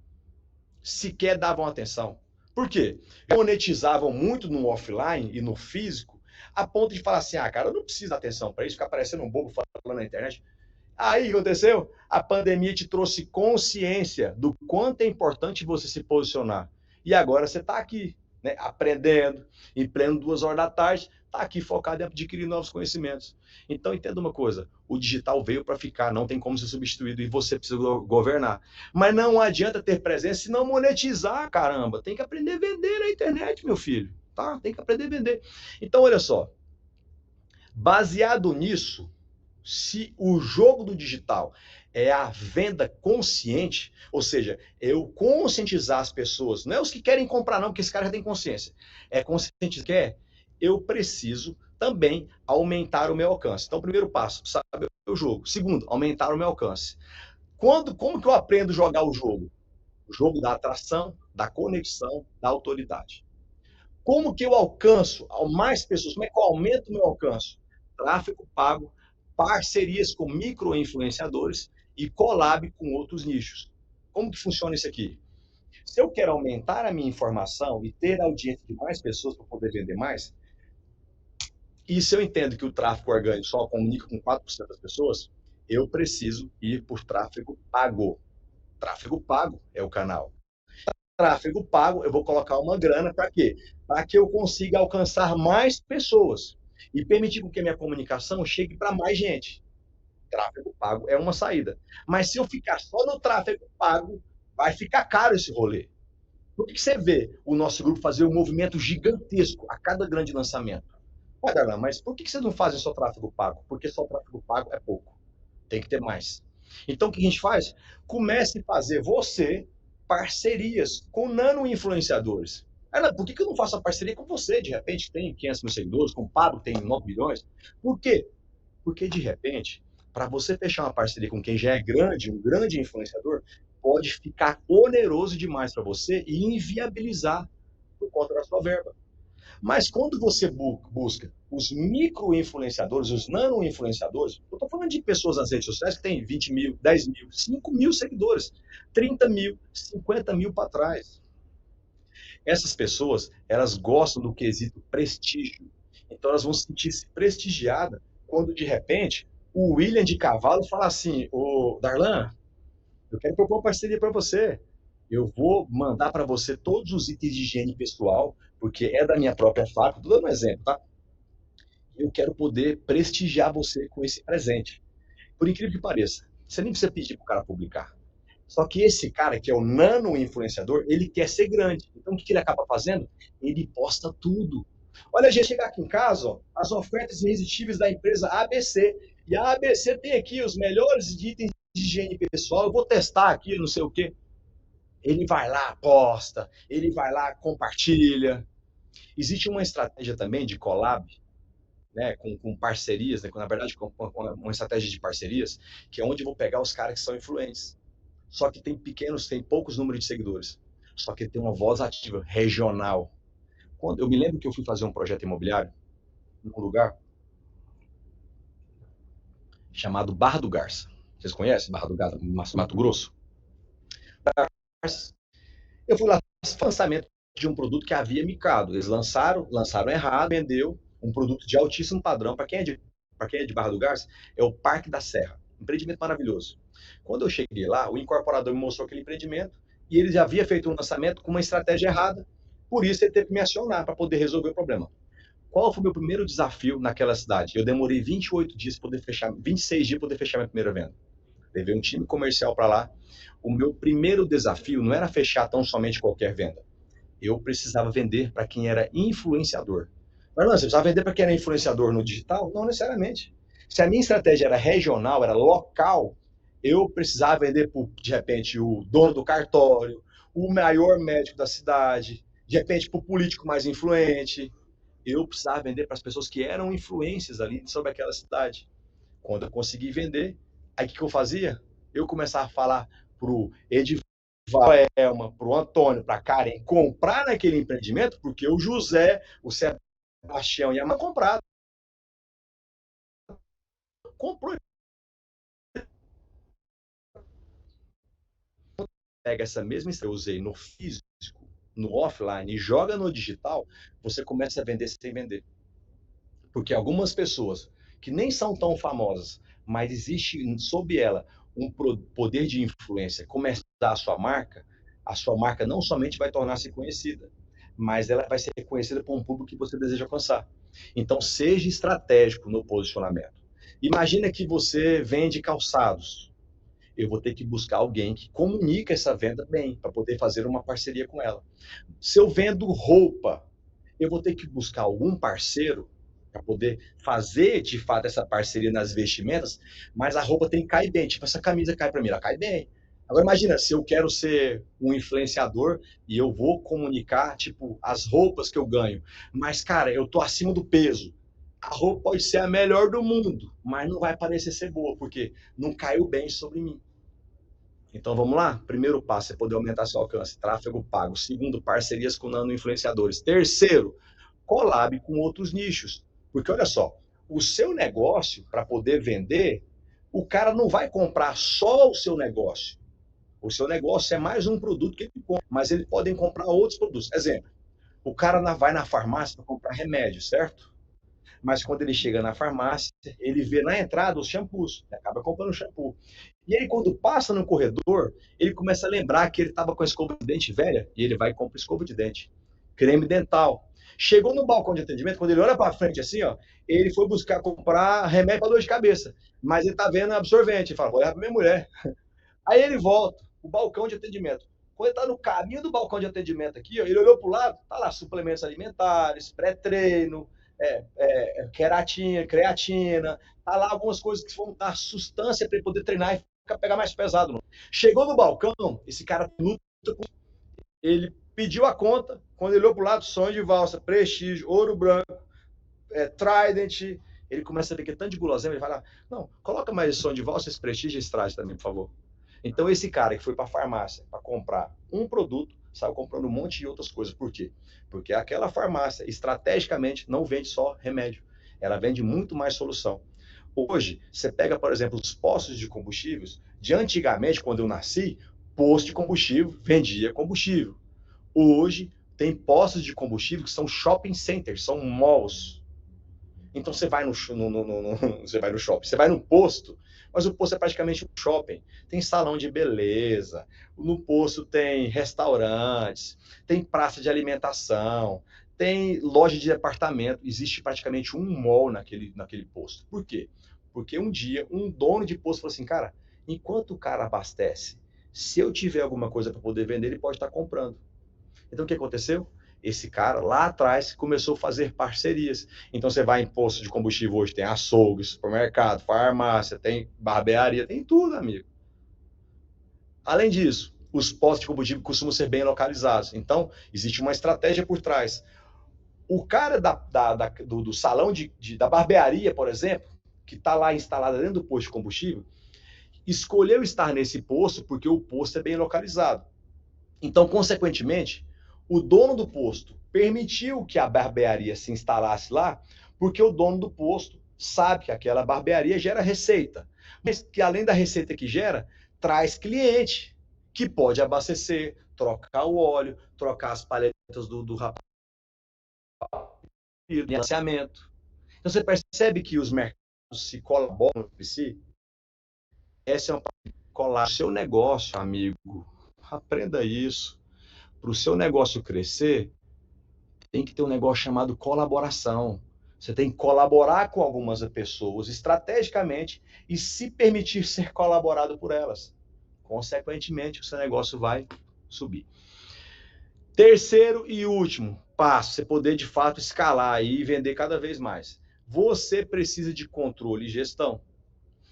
Sequer davam atenção. Por quê? Monetizavam muito no offline e no físico, a ponto de falar assim: ah, cara, eu não preciso dar atenção para isso, ficar parecendo um bobo falando na internet. Aí o que aconteceu? A pandemia te trouxe consciência do quanto é importante você se posicionar. E agora você está aqui, né, aprendendo, em pleno 2 horas da tarde, está aqui focado em adquirir novos conhecimentos. Então, entenda uma coisa: o digital veio para ficar, não tem como ser substituído e você precisa governar. Mas não adianta ter presença se não monetizar, caramba. Tem que aprender a vender na internet, meu filho. Tá? Tem que aprender a vender. Então, olha só. Baseado nisso, se o jogo do digital é a venda consciente, ou seja, eu conscientizar as pessoas, não é os que querem comprar não, porque esse cara já tem consciência, é conscientizar que eu preciso também aumentar o meu alcance. Então, primeiro passo, saber o jogo. Segundo, aumentar o meu alcance. Como que eu aprendo a jogar o jogo? O jogo da atração, da conexão, da autoridade. Como que eu alcanço mais pessoas? Como é que eu aumento o meu alcance? Tráfego pago, parcerias com micro-influenciadores e collab com outros nichos. Como que funciona isso aqui? Se eu quero aumentar a minha informação e ter audiência de mais pessoas para poder vender mais, e se eu entendo que o tráfego orgânico só comunica com 4% das pessoas, eu preciso ir por tráfego pago. Tráfego pago é o canal. Tráfego pago, eu vou colocar uma grana para quê? Para que eu consiga alcançar mais pessoas e permitir que a minha comunicação chegue para mais gente. Tráfego pago é uma saída. Mas se eu ficar só no tráfego pago, vai ficar caro esse rolê. Por que você vê o nosso grupo fazer um movimento gigantesco a cada grande lançamento? Ué, Darlan, mas por que vocês não fazem só tráfego pago? Porque só tráfego pago é pouco. Tem que ter mais. Então, o que a gente faz? Comece a fazer você parcerias com nano-influenciadores. Por que eu não faço a parceria com você, de repente, que tem 500 mil seguidores, com o Pablo, que tem 9 milhões? Por quê? Porque, de repente, para você fechar uma parceria com quem já é grande, um grande influenciador, pode ficar oneroso demais para você e inviabilizar por conta da sua verba. Mas quando você busca os micro-influenciadores, os nano-influenciadores, eu estou falando de pessoas nas redes sociais que têm 20 mil, 10 mil, 5 mil seguidores, 30 mil, 50 mil para trás. Essas pessoas, elas gostam do quesito prestígio. Então, elas vão se sentir prestigiadas quando, de repente, o William de Cavalo fala assim: ô, Darlan, eu quero propor uma parceria para você. Eu vou mandar para você todos os itens de higiene pessoal, porque é da minha própria fábrica. Estou dando um exemplo, tá? Eu quero poder prestigiar você com esse presente. Por incrível que pareça, você nem precisa pedir para o cara publicar. Só que esse cara, que é o nano influenciador, ele quer ser grande. Então, o que ele acaba fazendo? Ele posta tudo. Olha, a gente chegar aqui em casa, ó, as ofertas irresistíveis da empresa ABC. E a ABC tem aqui os melhores itens de higiene pessoal. Eu vou testar aqui, não sei o quê. Ele vai lá, posta, ele vai lá, compartilha. Existe uma estratégia também de collab, né, com parcerias, né, na verdade, com uma estratégia de parcerias, que é onde eu vou pegar os caras que são influentes. Só que tem poucos números de seguidores. Só que tem uma voz ativa, regional. Eu me lembro que eu fui fazer um projeto imobiliário num lugar chamado Barra do Garça. Vocês conhecem Barra do Garça, Mato Grosso? Eu fui lá, lançamento de um produto que havia micado. Eles lançaram errado, vendeu um produto de altíssimo padrão. Para quem é de Barra do Garça, é o Parque da Serra. Empreendimento maravilhoso. Quando eu cheguei lá, o incorporador me mostrou aquele empreendimento e ele já havia feito um lançamento com uma estratégia errada. Por isso, ele teve que me acionar para poder resolver o problema. Qual foi o meu primeiro desafio naquela cidade? Eu demorei 28 dias para poder fechar, 26 dias para poder fechar minha primeira venda. Levei um time comercial para lá. O meu primeiro desafio não era fechar tão somente qualquer venda. Eu precisava vender para quem era influenciador. Mas não, você precisava vender para quem era influenciador no digital? Não necessariamente. Se a minha estratégia era regional, era local, Eu precisava vender para, de repente, o dono do cartório, o maior médico da cidade, de repente, para o político mais influente. Eu precisava vender para as pessoas que eram influências ali sobre aquela cidade. Quando eu consegui vender, aí o que eu fazia? Eu começava a falar para o Edivaldo, para o Antônio, para a Karen, comprar naquele empreendimento, porque o José, o Sebastião e a mãe compraram. Comprou. Pega essa mesma que eu usei no físico, no offline, e joga no digital, você começa a vender sem vender. Porque algumas pessoas que nem são tão famosas, mas existe sob ela um poder de influência, começar a sua marca não somente vai tornar-se conhecida, mas ela vai ser conhecida por um público que você deseja alcançar. Então, seja estratégico no posicionamento. Imagina que você vende calçados. Eu vou ter que buscar alguém que comunica essa venda bem, para poder fazer uma parceria com ela. Se eu vendo roupa, eu vou ter que buscar algum parceiro para poder fazer de fato essa parceria nas vestimentas, mas a roupa tem que cair bem. Tipo, essa camisa cai para mim, ela cai bem. Agora imagina, se eu quero ser um influenciador e eu vou comunicar, tipo, as roupas que eu ganho, mas cara, eu tô acima do peso. A roupa pode ser a melhor do mundo, mas não vai parecer ser boa, porque não caiu bem sobre mim. Então vamos lá? Primeiro passo é poder aumentar seu alcance, tráfego pago. Segundo, parcerias com nano-influenciadores. Terceiro, collab com outros nichos. Porque olha só, o seu negócio, para poder vender, o cara não vai comprar só o seu negócio. O seu negócio é mais um produto que ele compra, mas eles podem comprar outros produtos. Exemplo, o cara vai na farmácia para comprar remédio, certo? Mas quando ele chega na farmácia, ele vê na entrada os shampoos, ele acaba comprando shampoo. E ele, quando passa no corredor, ele começa a lembrar que ele estava com a escova de dente velha, e ele vai e compra escova de dente, creme dental. Chegou no balcão de atendimento, quando ele olha para frente assim, ó, ele foi buscar comprar remédio para dor de cabeça, mas ele tá vendo absorvente, ele fala, vou levar para minha mulher. Aí ele volta, o balcão de atendimento. Quando ele está no caminho do balcão de atendimento aqui, ó, ele olhou para o lado, tá lá suplementos alimentares, pré-treino, queratina, creatina, tá lá algumas coisas que vão dar sustância para ele poder treinar e pegar mais pesado. Não. Chegou no balcão, esse cara luta, ele pediu a conta, quando ele olhou para o lado, sonho de valsa, prestígio, ouro branco, Trident, ele começa a ver que é tanto de guloseima, ele fala, não, coloca mais sonho de valsa, esse prestígio e esse Trident também, por favor. Então, esse cara que foi para a farmácia para comprar um produto, saiu comprando um monte de outras coisas. Por quê? Porque aquela farmácia, estrategicamente, não vende só remédio. Ela vende muito mais solução. Hoje, você pega, por exemplo, os postos de combustíveis. De antigamente, quando eu nasci, posto de combustível vendia combustível. Hoje, tem postos de combustível que são shopping centers, são malls. Então você vai você vai no shopping, você vai no posto, mas o posto é praticamente um shopping. Tem salão de beleza, no posto tem restaurantes, tem praça de alimentação, tem loja de departamento. Existe praticamente um mall naquele posto. Por quê? Porque um dia um dono de posto falou assim, cara, enquanto o cara abastece, se eu tiver alguma coisa para poder vender, ele pode estar comprando. Então o que aconteceu? Esse cara lá atrás começou a fazer parcerias. Então você vai em posto de combustível hoje, tem açougue, supermercado, farmácia, tem barbearia, tem tudo, amigo. Além disso, os postos de combustível costumam ser bem localizados. Então, existe uma estratégia por trás. O cara do salão da barbearia, por exemplo, que está lá instalado dentro do posto de combustível, escolheu estar nesse posto porque o posto é bem localizado. Então, consequentemente, o dono do posto permitiu que a barbearia se instalasse lá, porque o dono do posto sabe que aquela barbearia gera receita, mas que além da receita que gera, traz cliente que pode abastecer, trocar o óleo, trocar as palhetas do rapaz, financiamento. Então você percebe que os mercados se colaboram entre si. Essa é uma colar seu negócio, amigo. Aprenda isso. Para o seu negócio crescer, tem que ter um negócio chamado colaboração. Você tem que colaborar com algumas pessoas estrategicamente e se permitir ser colaborado por elas. Consequentemente, o seu negócio vai subir. Terceiro e último passo, você poder de fato escalar e vender cada vez mais. Você precisa de controle e gestão.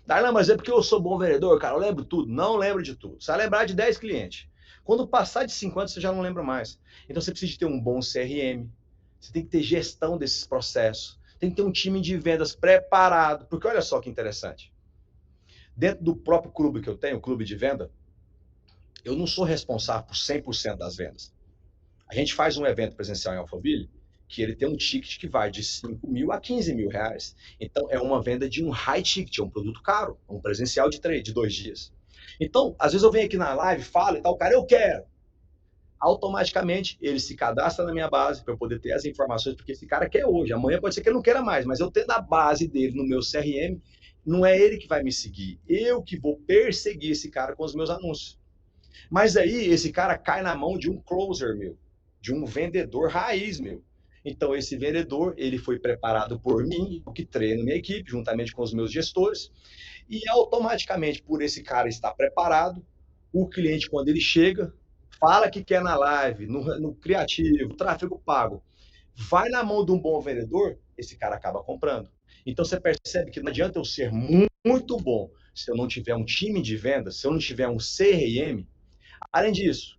Darlan, mas é porque eu sou bom vendedor, cara, eu lembro tudo. Não lembro de tudo. Você vai lembrar de 10 clientes. Quando passar de 50, você já não lembra mais. Então você precisa de ter um bom CRM. Você tem que ter gestão desses processos. Tem que ter um time de vendas preparado. Porque olha só que interessante. Dentro do próprio clube que eu tenho, o clube de venda, eu não sou responsável por 100% das vendas. A gente faz um evento presencial em Alphaville que ele tem um ticket que vai de 5 mil a 15 mil reais. Então, é uma venda de um high ticket, é um produto caro, um presencial de 2 dias. Então, às vezes eu venho aqui na live, falo e tal, cara, eu quero. Automaticamente, ele se cadastra na minha base para eu poder ter as informações, porque esse cara quer hoje. Amanhã pode ser que ele não queira mais, mas eu tendo a base dele no meu CRM, não é ele que vai me seguir. Eu que vou perseguir esse cara com os meus anúncios. Mas aí esse cara cai na mão de um closer meu, de um vendedor raiz meu. Então esse vendedor, ele foi preparado por mim, que treino minha equipe, juntamente com os meus gestores, e automaticamente por esse cara estar preparado, o cliente quando ele chega, fala que quer na live, no criativo, tráfego pago, vai na mão de um bom vendedor, esse cara acaba comprando. Então você percebe que não adianta eu ser muito bom se eu não tiver um time de vendas, se eu não tiver um CRM. Além disso,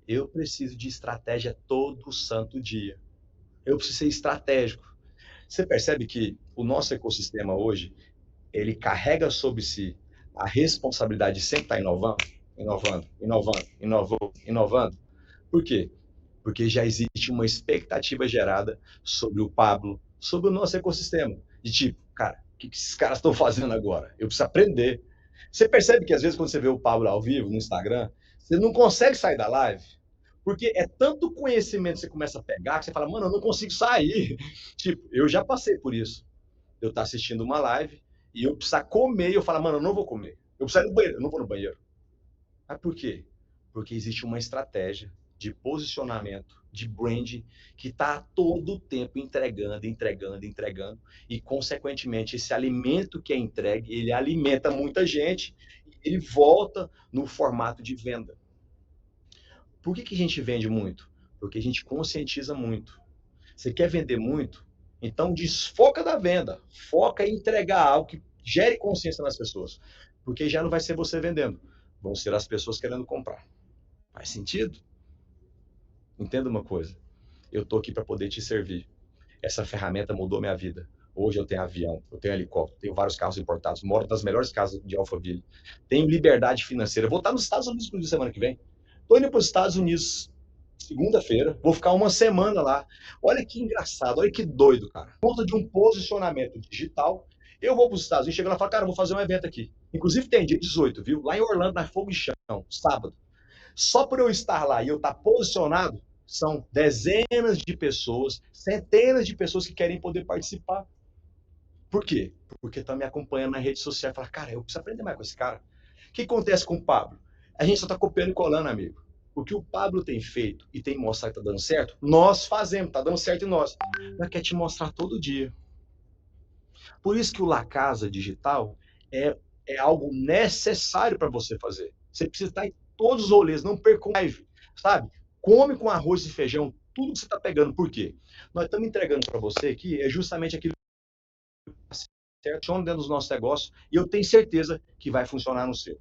eu preciso de estratégia todo santo dia. Eu preciso ser estratégico. Você percebe que o nosso ecossistema hoje, ele carrega sobre si a responsabilidade de sempre estar inovando, inovando, inovando, inovando, inovando. Por quê? Porque já existe uma expectativa gerada sobre o Pablo, sobre o nosso ecossistema. De tipo, cara, o que esses caras estão fazendo agora? Eu preciso aprender. Você percebe que às vezes quando você vê o Pablo ao vivo no Instagram, você não consegue sair da live, porque é tanto conhecimento que você começa a pegar que você fala, mano, eu não consigo sair. Tipo, eu já passei por isso. Eu estar assistindo uma live e eu precisar comer e eu falar, mano, eu não vou comer. Eu preciso ir no banheiro, eu não vou no banheiro. Mas por quê? Porque existe uma estratégia de posicionamento, de branding, que está todo o tempo entregando, entregando, entregando, e, consequentemente, esse alimento que é entregue, ele alimenta muita gente, ele volta no formato de venda. Por que a gente vende muito? Porque a gente conscientiza muito. Você quer vender muito? Então, desfoca da venda. Foca em entregar algo que gere consciência nas pessoas. Porque já não vai ser você vendendo. Vão ser as pessoas querendo comprar. Faz sentido? Entenda uma coisa. Eu estou aqui para poder te servir. Essa ferramenta mudou minha vida. Hoje eu tenho avião, eu tenho helicóptero, tenho vários carros importados, moro nas melhores casas de Alphaville, tenho liberdade financeira. Vou estar nos Estados Unidos por semana que vem. Estou indo para os Estados Unidos segunda-feira, vou ficar uma semana lá. Olha que engraçado, olha que doido, cara. Por conta de um posicionamento digital, eu vou para os Estados Unidos, chego lá e falo, cara, eu vou fazer um evento aqui. Inclusive tem dia 18, viu? Lá em Orlando, na Fogo e Chão, sábado. Só por eu estar lá e eu estar posicionado, são dezenas de pessoas, centenas de pessoas que querem poder participar. Por quê? Porque estão me acompanhando na rede social e falam, cara, eu preciso aprender mais com esse cara. O que acontece com o Pablo? A gente só está copiando e colando, amigo. O que o Pablo tem feito e tem mostrado que está dando certo, nós fazemos, está dando certo em nós. Nós quer te mostrar todo dia. Por isso que o La Casa Digital é algo necessário para você fazer. Você precisa estar em todos os rolês, não perca live, sabe? Come com arroz e feijão tudo que você está pegando. Por quê? Nós estamos entregando para você aqui é justamente aquilo que funciona dentro dos nossos negócios e eu tenho certeza que vai funcionar no seu.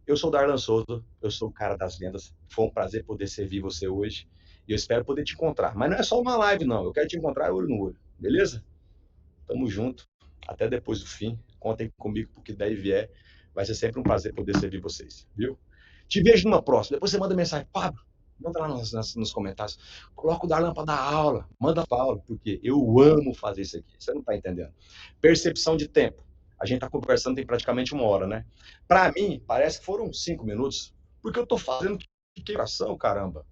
Eu sou o Darlan Souza, eu sou o cara das vendas. Foi um prazer poder servir você hoje e eu espero poder te encontrar. Mas não é só uma live, não. Eu quero te encontrar olho no olho, beleza? Tamo junto. Até depois do fim. Contem comigo, porque daí vier. Vai ser sempre um prazer poder servir vocês, viu? Te vejo numa próxima. Depois você manda mensagem. Pablo, manda lá nos comentários. Coloca o Darlan para dar aula. Manda para aula, porque eu amo fazer isso aqui. Você não está entendendo. Percepção de tempo. A gente está conversando tem praticamente uma hora, né? Para mim, parece que foram 5 minutos, porque eu estou fazendo que coração, caramba.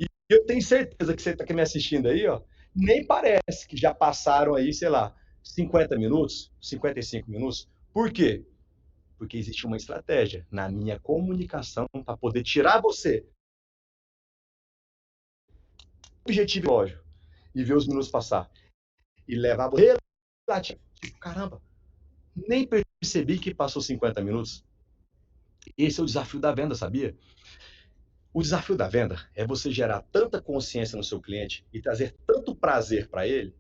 E eu tenho certeza que você está aqui me assistindo aí, ó, nem parece que já passaram aí, sei lá, 50 minutos, 55 minutos. Por quê? Porque existe uma estratégia na minha comunicação para poder tirar você do objetivo lógico e ver os minutos passar e levar você relativo. Tipo, caramba, nem percebi que passou 50 minutos. Esse é o desafio da venda, sabia? O desafio da venda é você gerar tanta consciência no seu cliente e trazer tanto prazer para ele,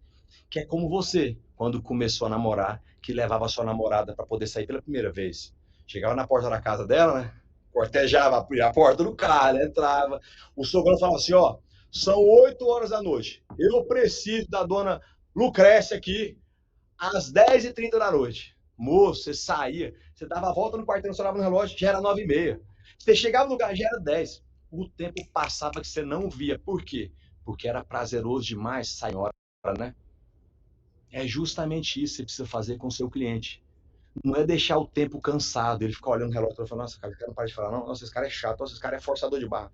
que é como você. quando começou a namorar, que levava a sua namorada para poder sair pela primeira vez. Chegava na porta da casa dela, né? Cortejava a porta do cara, entrava. O sogro falava assim: ó, são 8 horas da noite. Eu preciso da dona Lucrécia aqui às 10h30 da noite. Moço, você saía, você dava a volta no quarteirão, você olhava no relógio, já era 9h30. Você chegava no lugar, já era 10. O tempo passava que você não via. Por quê? Porque era prazeroso demais, senhora, né? É justamente isso que você precisa fazer com o seu cliente. Não é deixar o tempo cansado, ele ficar olhando o relógio e falar, nossa, cara, esse cara não para de falar, não, nossa, esse cara é chato, nossa, esse cara é forçador de barra.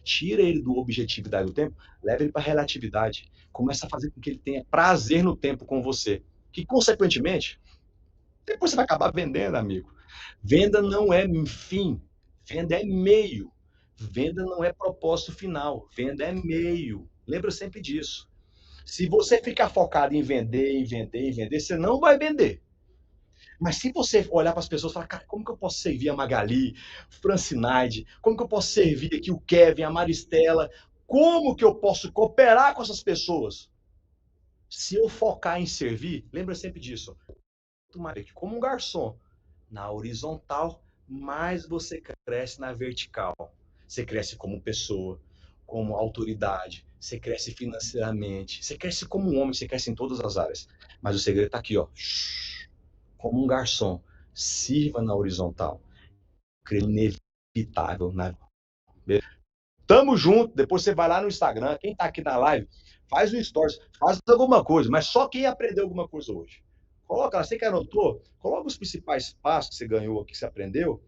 Tira ele do objetividade do tempo, leva ele para a relatividade. Começa a fazer com que ele tenha prazer no tempo com você. Que, consequentemente, depois você vai acabar vendendo, amigo. Venda não é fim, venda é meio. Venda não é propósito final, venda é meio. Lembra sempre disso. Se você ficar focado em vender, em vender, em vender, você não vai vender. Mas se você olhar para as pessoas e falar, cara, como que eu posso servir a Magali, Francinaide, como que eu posso servir aqui o Kevin, a Maristela, como que eu posso cooperar com essas pessoas? Se eu focar em servir, lembra sempre disso, como um garçom, na horizontal, mais você cresce na vertical. Você cresce como pessoa, como autoridade, você cresce financeiramente, você cresce como um homem, você cresce em todas as áreas. Mas o segredo está aqui, ó. Como um garçom, sirva na horizontal. Inevitável, né? Tamo junto. Depois você vai lá no Instagram. Quem tá aqui na live, faz um stories, faz alguma coisa, mas só quem aprendeu alguma coisa hoje. Coloca lá, você que anotou, coloca os principais passos que você ganhou aqui, que você aprendeu.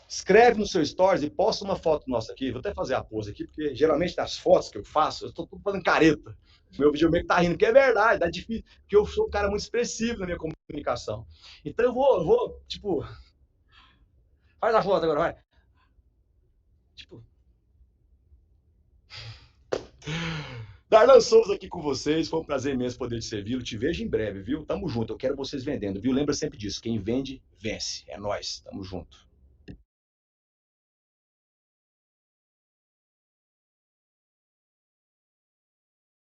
Escreve no seu stories e posta uma foto nossa aqui. Vou até fazer a pose aqui, porque geralmente nas fotos que eu faço, eu estou fazendo careta. Meu videomaker tá rindo, que é verdade, tá difícil, porque eu sou um cara muito expressivo na minha comunicação. Então tipo, faz a foto agora, vai. Tipo, Darlan Souza aqui com vocês, foi um prazer imenso poder te servi-lo. Te vejo em breve, viu? Tamo junto, eu quero vocês vendendo, viu? Lembra sempre disso, quem vende, vence. É nós, tamo junto.